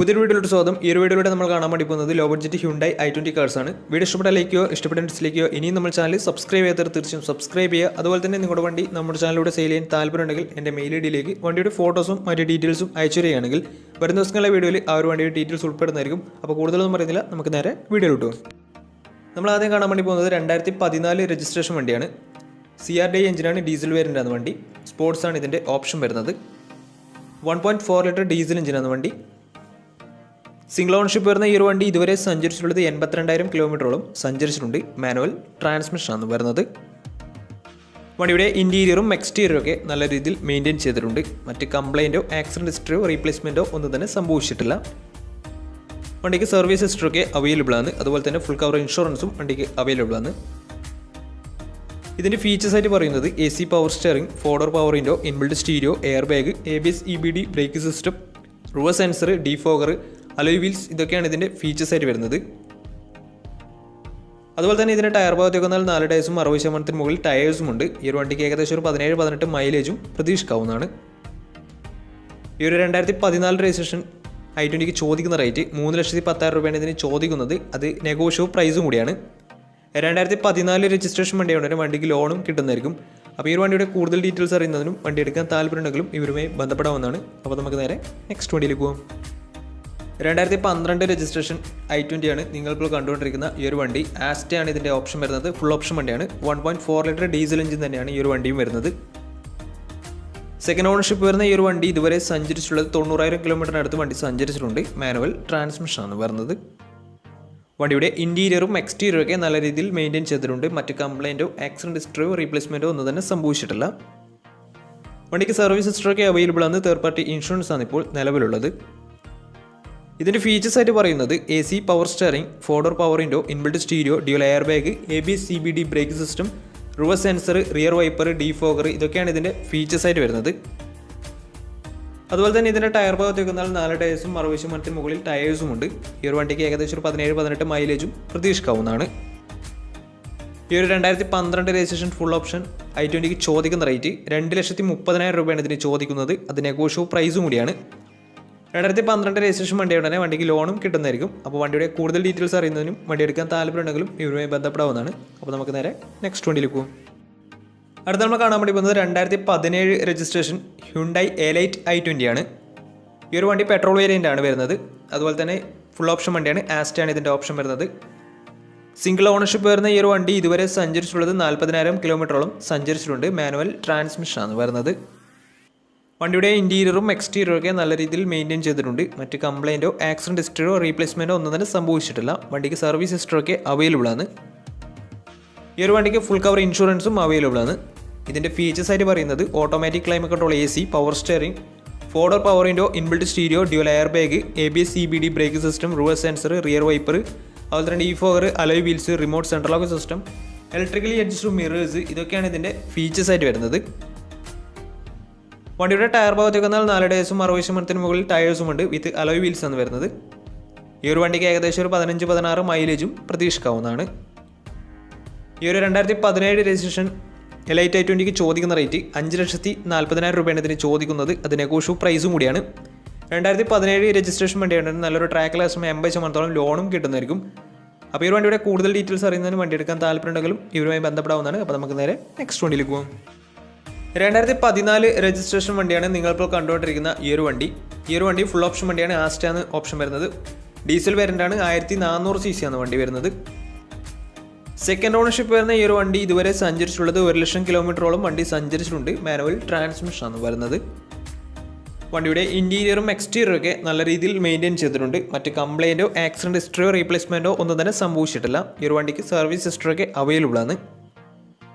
പുതിയൊരു വീഡിയോയിലോട്ട് സ്വാഗതം. ഈ ഒരു വീഡിയോയിലൂടെ നമ്മൾ കാണാൻ വേണ്ടി പോകുന്നത് low budget Hyundai i20 cars ആണ്. വീഡിയോ ഇഷ്ടപ്പെട്ട ലൈക്കോ ഇഷ്ടപ്പെട്ട ഡിസ്ലൈക്കോ ഇനിയും നമ്മൾ ചാനൽ സബ്സ്ക്രൈബ് ചെയ്യാത്തവർ തീർച്ചയായും സബ്സ്ക്രൈബ് ചെയ്യുക. അതുപോലെ തന്നെ നിങ്ങളുടെ വണ്ടി നമ്മുടെ ചാനലിലൂടെ സെയിൽ ചെയ്യാൻ താല്പര്യമുണ്ടെങ്കിൽ എൻ്റെ മെയിൽ ഐഡിയിലേക്ക് വണ്ടിയുടെ ഫോട്ടോസും മറ്റ് ഡീറ്റെയിൽസും അയച്ചു തരികയാണെങ്കിൽ വരുന്ന ദിവസങ്ങളിലെ വീഡിയോയിൽ ആ ഒരു വണ്ടിയുടെ ഡീറ്റെയിൽസ് ഉൾപ്പെടുന്നതായിരിക്കും. അപ്പോൾ കൂടുതലൊന്നും പറയുന്നില്ല, നമുക്ക് നേരെ വീഡിയോയിലോട്ട് പോകും. നമ്മൾ ആദ്യം കാണാൻ വേണ്ടി പോകുന്നത് 2014 രജിസ്ട്രേഷൻ വണ്ടിയാണ്. CRDI എഞ്ചിനാണ്, ഡീസൽ വേരിയൻ്റാണ് വണ്ടി. സ്പോർട്സ് ആണ് ഇതിൻ്റെ ഓപ്ഷൻ വരുന്നത്. 1.4 ലിറ്റർ ഡീസൽ എഞ്ചിനാണ് വണ്ടി. സിംഗിൾ ഓണർഷിപ്പ് വരുന്ന ഈ ഒരു വണ്ടി ഇതുവരെ സഞ്ചരിച്ചിട്ടുള്ളത് 82,000 കിലോമീറ്ററോളം സഞ്ചരിച്ചിട്ടുണ്ട്. മാനുവൽ ട്രാൻസ്മിഷനാണ് വരുന്നത്. വണ്ടിയുടെ ഇൻറ്റീരിയറും എക്സ്റ്റീരിയറും ഒക്കെ നല്ല രീതിയിൽ മെയിൻറ്റെയിൻ ചെയ്തിട്ടുണ്ട്. മറ്റ് കംപ്ലൈൻറ്റോ ആക്സിഡൻറ്റ് ഹിസ്റ്ററിയോ റീപ്ലേസ്മെൻറ്റോ ഒന്നും തന്നെ സംഭവിച്ചിട്ടില്ല. വണ്ടിക്ക് സർവീസ് ഹിസ്റ്ററൊക്കെ അവൈലബിൾ ആണ്. അതുപോലെ തന്നെ ഫുൾ കവർ ഇൻഷുറൻസും വണ്ടിക്ക് അവൈലബിൾ ആണ്. ഇതിൻ്റെ ഫീച്ചേഴ്സ് ആയിട്ട് പറയുന്നത് AC power steering, 4 power window, inbuilt stereo, air bag, ABS EBD brake system, reverse sensor, defogger, alloy wheels, ഇതൊക്കെയാണ് ഇതിൻ്റെ ഫീച്ചേഴ്സ് ആയിട്ട് വരുന്നത്. അതുപോലെ തന്നെ ഇതിൻ്റെ ടയർ ഭാഗത്തേക്ക് വന്നാൽ 4 ടയേഴ്സും 60% മുകളിൽ ടയേഴ്സും ഉണ്ട്. ഈ ഒരു വണ്ടിക്ക് ഏകദേശം ഒരു 17-18 മൈലേജും പ്രതീക്ഷിക്കാവുന്നതാണ്. ഈ ഒരു 2014 രജിസ്ട്രേഷൻ i20ക്ക് ചോദിക്കുന്ന റേറ്റ് 3,10,000 രൂപയാണ് ഇതിന് ചോദിക്കുന്നത്. അത് നെഗോഷ്യബിൾ പ്രൈസും കൂടിയാണ്. 2014 രജിസ്ട്രേഷൻ വണ്ടിയാണ്, വണ്ടിക്ക് ലോണും കിട്ടുന്നതായിരിക്കും. അപ്പോൾ ഈ ഒരു വണ്ടിയുടെ കൂടുതൽ ഡീറ്റെയിൽസ് അറിയുന്നതിനും വണ്ടി എടുക്കാൻ താല്പര്യമുണ്ടെങ്കിലും ഇവരുമായി ബന്ധപ്പെടാവുന്നതാണ്. അപ്പോൾ നമുക്ക് നേരെ നെക്സ്റ്റ് വണ്ടിയിലേക്ക് പോകാം. 2012 രജിസ്ട്രേഷൻ i20 ആണ് നിങ്ങളിപ്പോൾ കണ്ടുകൊണ്ടിരിക്കുന്ന ഈ ഒരു വണ്ടി. ആസ്റ്റയാണ് ഇതിൻ്റെ ഓപ്ഷൻ വരുന്നത്. ഫുൾ ഓപ്ഷൻ വണ്ടിയാണ്. 1.4 ലിറ്റർ ഡീസൽ എഞ്ചിൻ തന്നെയാണ് ഈ ഒരു വണ്ടിയും വരുന്നത്. സെക്കൻഡ് ഓണർഷിപ്പ് വരുന്ന ഈ ഒരു വണ്ടി ഇതുവരെ സഞ്ചരിച്ചിട്ടുള്ളത് 90,000 കിലോമീറ്ററിനടുത്ത് വണ്ടി സഞ്ചരിച്ചിട്ടുണ്ട്. മാനുവൽ ട്രാൻസ്മിഷനാണ് വരുന്നത്. വണ്ടിയുടെ ഇൻറ്റീരിയറും എക്സ്റ്റീരിയറും ഒക്കെ നല്ല രീതിയിൽ മെയിൻറ്റെയിൻ ചെയ്തിട്ടുണ്ട്. മറ്റ് കംപ്ലൈൻറ്റോ ആക്സിഡൻറ്റ് ഹിസ്റ്ററിയോ റീപ്ലേസ്മെൻറ്റോ ഒന്നും തന്നെ സംഭവിച്ചിട്ടില്ല. വണ്ടിക്ക് സർവീസ് ഹിസ്റ്ററൊക്കെ അവൈലബിൾ ആണ്. തേർഡ് പാർട്ടി ഇൻഷുറൻസ് ആണ് ഇപ്പോൾ നിലവിലുള്ളത്. ഇതിൻ്റെ ഫീച്ചേഴ്സ് ആയിട്ട് പറയുന്നത് AC power steering, 4 power window, inbuilt stereo, dual air bag, ABS EBD brake system, reverse sensor, rear wiper, defogger, ഇതൊക്കെയാണ് ഇതിൻ്റെ ഫീച്ചേഴ്സ് ആയിട്ട് വരുന്നത്. അതുപോലെ തന്നെ ഇതിൻ്റെ ടയർ ഭാഗത്തേക്ക് വന്നാൽ 4 ടയേഴ്സും 60% മുകളിൽ ടയേഴ്സും ഉണ്ട്. ഈ ഒരു വണ്ടിക്ക് ഏകദേശം ഒരു 17-18 മൈലേജും പ്രതീക്ഷിക്കാവുന്നതാണ്. ഈ ഒരു 2012 രജിസ്ട്രേഷൻ ഫുൾ ഓപ്ഷൻ i20ക്ക് ചോദിക്കുന്ന റേറ്റ് 2,30,000 രൂപയാണ് ഇതിന് ചോദിക്കുന്നത്. അത് നെഗോഷ്യബിൾ പ്രൈസും കൂടിയാണ്. 2012 രജിസ്ട്രേഷൻ വണ്ടിയുടെ തന്നെ വണ്ടിക്ക് ലോണും കിട്ടുന്നതായിരിക്കും. അപ്പോൾ വണ്ടിയുടെ കൂടുതൽ ഡീറ്റെയിൽസ് അറിയുന്നതിനും വണ്ടി എടുക്കാൻ താല്പര്യമുണ്ടെങ്കിലും ഇവരുമായി ബന്ധപ്പെടാവുന്നതാണ്. അപ്പോൾ നമുക്ക് നേരെ നെക്സ്റ്റ് വണ്ടിയിലേക്ക് പോകും. അടുത്ത നമ്മൾ കാണാൻ വേണ്ടി പോകുന്നത് 2017 രജിസ്ട്രേഷൻ ഹ്യുണ്ടായി എലൈറ്റ് i20 ആണ്. ഈ ഒരു വണ്ടി പെട്രോൾ വേരിയൻ്റ് ആണ് വരുന്നത്. അതുപോലെ തന്നെ ഫുൾ ഓപ്ഷൻ വണ്ടിയാണ്. ആസ്റ്റയാണ് ഇതിൻ്റെ ഓപ്ഷൻ വരുന്നത്. സിംഗിൾ ഓണർഷിപ്പ് വരുന്ന ഈ ഒരു വണ്ടി ഇതുവരെ സഞ്ചരിച്ചിട്ടുള്ളത് 40,000 കിലോമീറ്ററോളം സഞ്ചരിച്ചിട്ടുണ്ട്. മാനുവൽ ട്രാൻസ്മിഷനാണ് വരുന്നത്. വണ്ടിയുടെ ഇൻറ്റീരിയറും എക്സ്റ്റീരിയറും ഒക്കെ നല്ല രീതിയിൽ മെയിൻറ്റെയിൻ ചെയ്തിട്ടുണ്ട്. മറ്റ് കംപ്ലൈൻറ്റോ ആക്സിഡൻറ്റ് ഹിസ്റ്ററിയോ റീപ്ലേസ്മെൻറ്റോ ഒന്നും തന്നെ സംഭവിച്ചിട്ടില്ല. വണ്ടിക്ക് സർവീസ് ഹിസ്റ്ററൊക്കെ അവൈലബിൾ ആണ്. ഈ ഒരു വണ്ടിക്ക് ഫുൾ കവർ ഇൻഷുറൻസും അവൈലബിൾ ആണ്. ഇതിൻ്റെ ഫീച്ചേഴ്സ് ആയിട്ട് പറയുന്നത് automatic climate control, AC power steering, 4 power window, inbuilt stereo, dual air bag, ABS EBD brake system, reverse sensor, rear wiper, അതുപോലെ തന്നെ defogger, alloy wheels, remote central lock system, electrically adjustable mirrors, ഇതൊക്കെയാണ് ഇതിൻ്റെ features ആയിട്ട് വരുന്നത്. വണ്ടിയുടെ tyre ഭാഗത്തേക്ക് വന്നാൽ 4 ടയേഴ്സും 60% മുകളിൽ ടയേഴ്സും ഉണ്ട്. വിത്ത് അലോയ് വീൽസ് ആണ് വരുന്നത്. ഈ ഒരു വണ്ടിക്ക് ഏകദേശം ഒരു 15-16 മൈലേജും പ്രതീക്ഷിക്കാവുന്നതാണ്. ഈ ഒരു 2017 രജിസ്ട്രേഷൻ എലൈറ്റ് i20ക്ക് ചോദിക്കുന്ന റേറ്റ് 5,40,000 രൂപയാണ് ഇതിന് ചോദിക്കുന്നത്. അത് നെഗോഷ്യബിൾ പ്രൈസും കൂടിയാണ്. 2017 രജിസ്ട്രേഷൻ വണ്ടിയാണ്. നല്ലൊരു ട്രാക്ക് ലാസ്റ്റും 80% ലോണും കിട്ടുന്നതായിരിക്കും. അപ്പോൾ ഈ ഒരു വണ്ടിയുടെ കൂടുതൽ ഡീറ്റെയിൽസ് അറിയുന്നതിന് വണ്ടി എടുക്കാൻ താല്പര്യമുണ്ടെങ്കിലും ഇവരുമായി ബന്ധപ്പെടാവുന്നതാണ്. അപ്പോൾ നമുക്ക് നേരെ നെക്സ്റ്റ് വണ്ടിയിലേക്ക് പോകാം. 2014 രജിസ്ട്രേഷൻ വണ്ടിയാണ് നിങ്ങളിപ്പോൾ കണ്ടുകൊണ്ടിരിക്കുന്ന ഈ ഒരു വണ്ടി. ഈ ഒരു വണ്ടി ഫുൾ ഓപ്ഷൻ വണ്ടിയാണ്. ആസ്റ്റാണ് ഓപ്ഷൻ വരുന്നത്. ഡീസൽ വേരിയൻ്റാണ്. 1400 cc ആണ് വണ്ടി വരുന്നത്. സെക്കൻഡ് ഓണർഷിപ്പ് വരുന്ന ഈ ഒരു വണ്ടി ഇതുവരെ സഞ്ചരിച്ചിട്ടുള്ളത് 1,00,000 കിലോമീറ്ററോളം വണ്ടി സഞ്ചരിച്ചിട്ടുണ്ട്. മാനുവൽ ട്രാൻസ്മിഷനാണ് വരുന്നത്. വണ്ടിയുടെ ഇൻറ്റീരിയറും എക്സ്റ്റീരിയറും ഒക്കെ നല്ല രീതിയിൽ മെയിൻറ്റെയിൻ ചെയ്തിട്ടുണ്ട്. മറ്റ് കംപ്ലൈൻറ്റോ ആക്സിഡൻറ്റ് ഹിസ്റ്ററിയോ റീപ്ലേസ്മെൻറ്റോ ഒന്നും തന്നെ സംഭവിച്ചിട്ടില്ല. ഈ ഒരു വണ്ടിക്ക് സർവീസ് ഹിസ്റ്ററൊക്കെ അവൈലബിൾ ആണ്.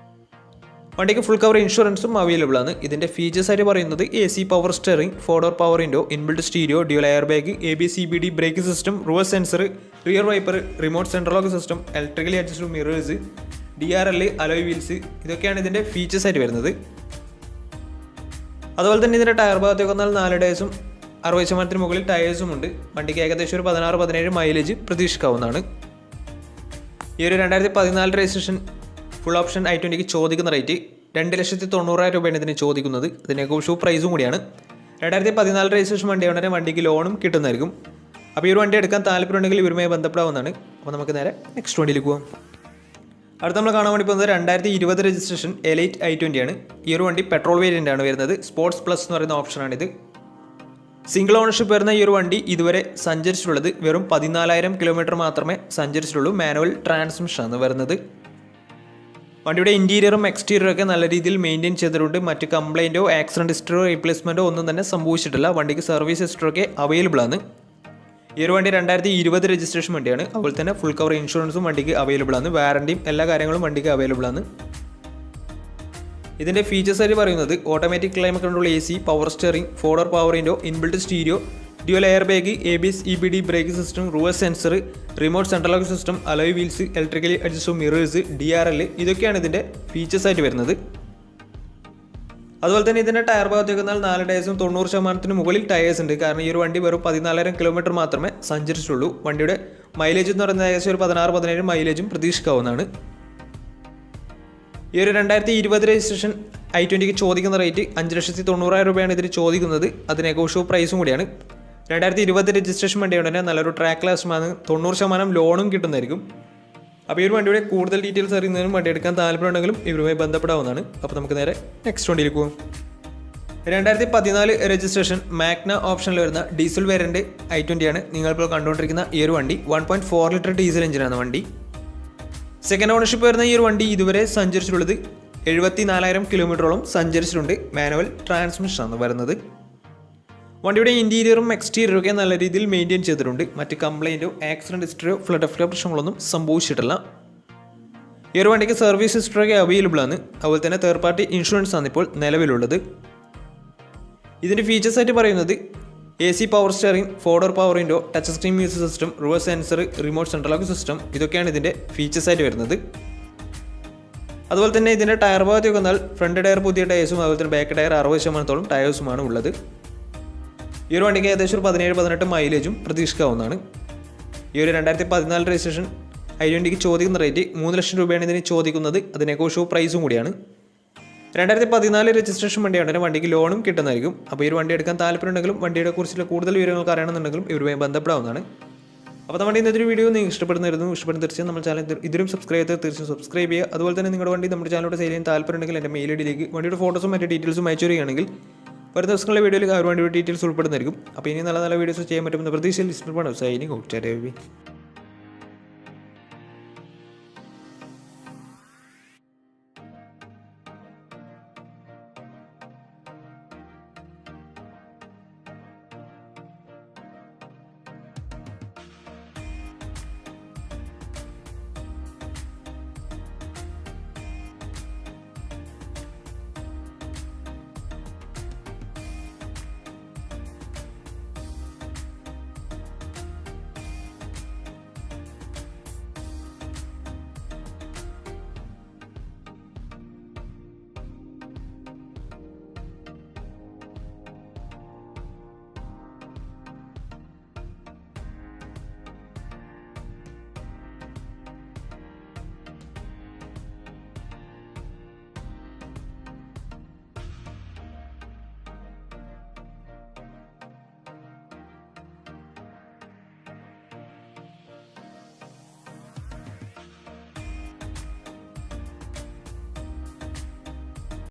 വണ്ടിക്ക് ഫുൾ കവർ ഇൻഷുറൻസും അവൈലബിൾ ആണ്. ഇതിൻ്റെ ഫീച്ചേഴ്സ് ആയിട്ട് പറയുന്നത് AC power steering, 4 power window, inbuilt stereo, dual air bag, ABS EBD brake system, reverse sensor, rear wiper, remote central lock system, electrically adjustable mirrors, DRL, alloy wheels, ഇതൊക്കെയാണ് ഇതിൻ്റെ features ആയിട്ട് വരുന്നത്. അതുപോലെ തന്നെ ഇതിൻ്റെ ടയർ ഭാഗത്തേക്ക് വന്നാൽ 4 ടയേഴ്സും 60% മുകളിൽ ടയേഴ്സും ഉണ്ട്. വണ്ടിക്ക് ഏകദേശം ഒരു 16-17 മൈലേജ് പ്രതീക്ഷിക്കാവുന്നതാണ്. ഈ ഒരു 2014 രജിസ്ട്രേഷൻ ഫുൾ ഓപ്ഷൻ i20ക്ക് ചോദിക്കുന്ന റേറ്റ് 2,90,000 രൂപയാണ് ഇതിന് ചോദിക്കുന്നത്. ഇത് നെഗോഷ്യബിൾ പ്രൈസും കൂടിയാണ്. 2014 രജിസ്ട്രേഷൻ വണ്ടിയാണ്. വണ്ടിക്ക് ലോണും കിട്ടുന്നതായിരിക്കും. അപ്പോൾ ഈ ഒരു വണ്ടി എടുക്കാൻ താല്പര്യമുണ്ടെങ്കിൽ ഇവരുമായി ബന്ധപ്പെടാവുന്നതാണ്. അപ്പോൾ നമുക്ക് നേരെ നെക്സ്റ്റ് വണ്ടിയിലേക്ക് പോകാം. അടുത്ത നമ്മൾ കാണാൻ വേണ്ടി പോകുന്നത് 2020 രജിസ്ട്രേഷൻ എലൈറ്റ് i20 ആണ്. ഈ ഒരു വണ്ടി പെട്രോൾ വേരിയൻ്റ് ആണ് വരുന്നത്. സ്പോർട്സ് പ്ലസ് എന്ന് പറയുന്ന ഓപ്ഷനാണിത്. സിംഗിൾ ഓണർഷിപ്പ് വരുന്ന ഈ ഒരു വണ്ടി ഇതുവരെ സഞ്ചരിച്ചിട്ടുള്ളത് വെറും 14,000 കിലോമീറ്റർ മാത്രമേ സഞ്ചരിച്ചിട്ടുള്ളൂ. മാനുവൽ ട്രാൻസ്മിഷനാണ് വരുന്നത്. വണ്ടിയുടെ ഇൻറ്റീരിയറും എക്സ്റ്റീരിയറും ഒക്കെ നല്ല രീതിയിൽ മെയിൻറ്റെയിൻ ചെയ്തിട്ടുണ്ട്. മറ്റ് കംപ്ലൈൻറ്റോ ആക്സിഡൻറ്റ് ഹിസ്റ്ററോ റീപ്ലേസ്മെൻറ്റോ ഒന്നും തന്നെ സംഭവിച്ചിട്ടില്ല. വണ്ടിക്ക് സർവീസ് ഹിസ്റ്ററൊക്കെ അവൈലബിൾ ആണ്. ഈ ഒരു വണ്ടി 2020 രജിസ്ട്രേഷൻ വണ്ടിയാണ്. അതുപോലെ തന്നെ ഫുൾ കവർ ഇൻഷുറൻസും വണ്ടിക്ക് അവൈലബിൾ ആണ്. വാറണ്ടിയും എല്ലാ കാര്യങ്ങളും വണ്ടിക്ക് അവൈലബിൾ ആണ്. ഇതിൻ്റെ ഫീച്ചേഴ്സ് ആയിട്ട് പറയുന്നത് automatic climate control AC, power steering, ഫോർഡർ power window, inbuilt stereo, dual air bag, ABS EBD brake system, reverse sensor, remote central lock system, alloy wheels, electrically adjustable mirrors, DRL ഇതൊക്കെയാണ് ഇതിൻ്റെ features ആയിട്ട് വരുന്നത്. അതുപോലെ തന്നെ ഇതിൻ്റെ tyre ഭാഗത്തേക്ക് വന്നാൽ 4 ടയേഴ്സും 90% മുകളിൽ ടയേഴ്സ് ഉണ്ട്. കാരണം ഈ ഒരു വണ്ടി വെറും 14,000 കിലോമീറ്റർ മാത്രമേ സഞ്ചരിച്ചിട്ടുള്ളൂ. വണ്ടിയുടെ മൈലേജ് എന്ന് പറയുന്നത് ഏകദേശം ഒരു 16-17 മൈലേജും പ്രതീക്ഷിക്കാവുന്നതാണ്. ഈ ഒരു 2020 രജിസ്ട്രേഷൻ i20ക്ക് ചോദിക്കുന്ന റേറ്റ് 5,90,000 രൂപയാണ് ഇതിന് ചോദിക്കുന്നത്. അത് നെഗോഷ്യബിൾ പ്രൈസും കൂടിയാണ്. 2020 രജിസ്ട്രേഷൻ വണ്ടിയുണ്ട് തന്നെ നല്ലൊരു ട്രാക്ക് ലാസ്റ്റുമാണ്. 90% ലോണും കിട്ടുന്നതായിരിക്കും. അപ്പോൾ ഈ ഒരു വണ്ടിയുടെ കൂടുതൽ ഡീറ്റെയിൽസ് അറിയുന്നതിനും വണ്ടി എടുക്കാൻ താല്പര്യമുണ്ടെങ്കിലും ഇവരുമായി ബന്ധപ്പെടാവുന്നതാണ്. അപ്പോൾ നമുക്ക് നേരെ നെക്സ്റ്റ് വണ്ടിയിലേക്ക് പോകും. 2014 രജിസ്ട്രേഷൻ മാഗ്ന ഓപ്ഷനിൽ വരുന്ന ഡീസൽ വേരിയൻ്റ് i20 ആണ് നിങ്ങളിപ്പോൾ കണ്ടുകൊണ്ടിരിക്കുന്ന ഈ ഒരു വണ്ടി. 1.4 ലിറ്റർ ഡീസൽ എഞ്ചിനാണ് വണ്ടി. സെക്കൻഡ് ഓണർഷിപ്പ് വരുന്ന ഈ ഒരു വണ്ടി ഇതുവരെ സഞ്ചരിച്ചിട്ടുള്ളത് 74,000 കിലോമീറ്ററോളം സഞ്ചരിച്ചിട്ടുണ്ട്. മാനുവൽ ട്രാൻസ്മിഷനാണ് വരുന്നത്. വണ്ടിയുടെ ഇൻറ്റീരിയറും എക്സ്റ്റീരിയറും ഒക്കെ നല്ല രീതിയിൽ മെയിൻറ്റെയിൻ ചെയ്തിട്ടുണ്ട്. മറ്റ് കംപ്ലൈൻറ്റോ ആക്സിഡൻറ്റ് ഹിസ്റ്ററിയോ ഫ്ലഡ് ഓഫ് പ്രശ്നങ്ങളൊന്നും സംഭവിച്ചിട്ടില്ല. ഈ ഒരു വണ്ടിക്ക് സർവീസ് ഹിസ്റ്ററൊക്കെ അവൈലബിൾ ആണ്. അതുപോലെ തന്നെ തേർഡ് പാർട്ടി ഇൻഷുറൻസ് ആണ് ഇപ്പോൾ നിലവിലുള്ളത്. ഇതിൻ്റെ ഫീച്ചേഴ്സ് ആയിട്ട് പറയുന്നത് AC, power steering, ഫോർഡർ power window, touch screen music system, reverse sensor, remote central lock system ഇതൊക്കെയാണ് ഇതിൻ്റെ ഫീച്ചേഴ്സ് ആയിട്ട് വരുന്നത്. അതുപോലെ തന്നെ ഇതിൻ്റെ ടയർ ഭാഗത്തേക്ക് വന്നാൽ ഫ്രണ്ട് ടയർ പുതിയ ടയേഴ്സും അതുപോലെ തന്നെ ബാക്ക് ടയർ 60% ടയേഴ്സുമാണ് ഉള്ളത്. ഈ ഒരു വണ്ടിക്ക് ഏകദേശം 17-18 മൈലേജും പ്രതീക്ഷിക്കാവുന്നതാണ്. ഈ ഒരു 2014 രജിസ്ട്രേഷൻ i20ക്ക് ചോദിക്കുന്ന റേറ്റ് 3 ലക്ഷം രൂപയാണ് ഇതിന് ചോദിക്കുന്നത്. അത് നെഗോഷ്യബിൾ പ്രൈസും കൂടിയാണ്. 2014 രജിസ്ട്രേഷൻ വണ്ടിയാണ്. വണ്ടിക്ക് ലോണും കിട്ടുന്നതായിരിക്കും. അപ്പോൾ ഈ ഒരു വണ്ടി എടുക്കാൻ താല്പര്യമുണ്ടെങ്കിലും വണ്ടിയുടെ കുറിച്ചുള്ള കൂടുതൽ വിവരങ്ങൾക്ക് അറിയണമെന്നുണ്ടെങ്കിലും ഇവരുമായി ബന്ധപ്പെടാവുന്നതാണ്. അപ്പോൾ നമ്മുടെ ഇന്നത്തെ ഒരു വീഡിയോ നിങ്ങൾ ഇഷ്ടപ്പെടുന്ന തീർച്ചയായും നമ്മുടെ ചാനൽ ഇതിലും സബ്സ്ക്രൈബ് ചെയ്ത് തീർച്ചയായും സബ്സ്ക്രൈബ് ചെയ്യുക. അതുപോലെ തന്നെ നിങ്ങളുടെ വണ്ടി നമ്മുടെ ചാനലോട് സെയിൽ ചെയ്യാൻ താല്പര്യമുണ്ടെങ്കിൽ എൻ്റെ മെയിൽ ഐഡിയിലേക്ക് വണ്ടിയുടെ ഫോട്ടോസും മറ്റു ഡീറ്റെയിൽസും അയച്ചു തരികയാണെങ്കിൽ വരുന്ന ദിവസങ്ങളിലെ വീഡിയോയിൽ ആ ഒരു വണ്ടിയുടെ ഡീറ്റെയിൽസ് ഉൾപ്പെടുന്നതായിരിക്കും. അപ്പോൾ ഇനി നല്ല നല്ല വീഡിയോസ് ചെയ്യാൻ പറ്റുമെന്ന പ്രതീക്ഷയിൽ സൈനിങ് ഔട്ട്.